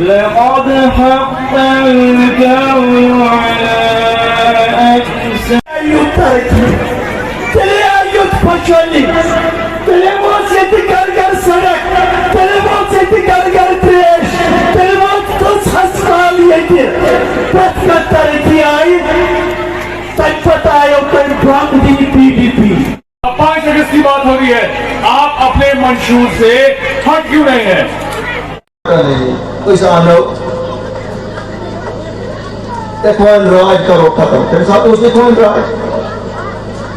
لقد حق القول على أكثر अब 5 अगस्त की बात हो रही है, आप अपने मंशूर से हट क्यों नहीं है? कौन राज करो खत्म, तेरे साथ उसने कौन राज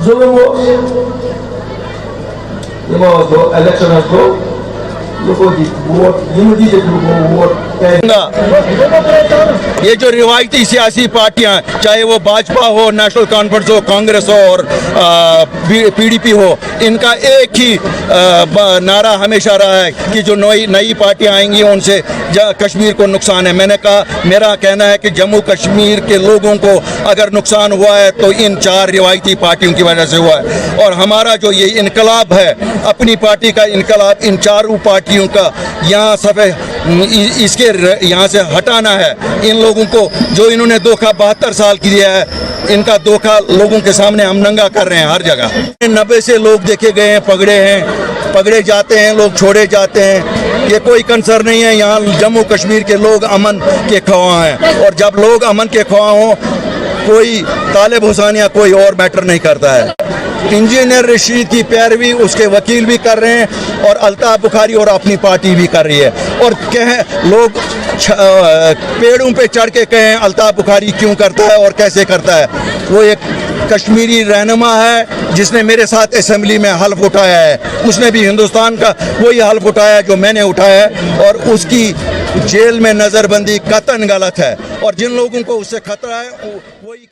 जुल्म हो, इलेक्शन को ये जो रिवायती सियासी पार्टियां, चाहे वो भाजपा हो, नेशनल कॉन्फ्रेंस हो, कांग्रेस हो और पीडीपी हो, इनका एक ही नारा हमेशा रहा है कि जो नई पार्टियां आएंगी उनसे कश्मीर को नुकसान है। मैंने कहा, मेरा कहना है कि जम्मू कश्मीर के लोगों को अगर नुकसान हुआ है तो इन 4 रिवायती पार्टियों की वजह से हुआ है, और हमारा जो ये इनकलाब है, अपनी पार्टी का इनकलाब, इन 4 पार्टियों का यहाँ इसके यहाँ से हटाना है। इन लोगों को जो इन्होंने धोखा 72 साल की दिया है, इनका धोखा लोगों के सामने हम नंगा कर रहे हैं हर जगह। 90 से लोग देखे गए हैं, पकड़े जाते हैं, लोग छोड़े जाते हैं। ये कोई कंसर्न नहीं है। यहाँ जम्मू कश्मीर के लोग अमन के ख्वाह हैं, और जब लोग अमन के ख्वाह हों, कोई तालिब हुसैन या कोई और मैटर नहीं करता है। इंजीनियर रशीद की पैरवी उसके वकील भी कर रहे हैं, और अल्ताफ बुखारी और अपनी पार्टी भी कर रही है। और लोग पेड़ों पे चढ़ के कहें अल्ताफ बुखारी क्यों करता है और कैसे करता है। वो एक कश्मीरी रहनुमा है जिसने मेरे साथ असेंबली में हल्फ उठाया है, उसने भी हिंदुस्तान का वही हल्फ उठाया है जो मैंने उठाया है, और उसकी जेल में नज़रबंदी कतई गलत है। और जिन लोगों को उससे खतरा है वही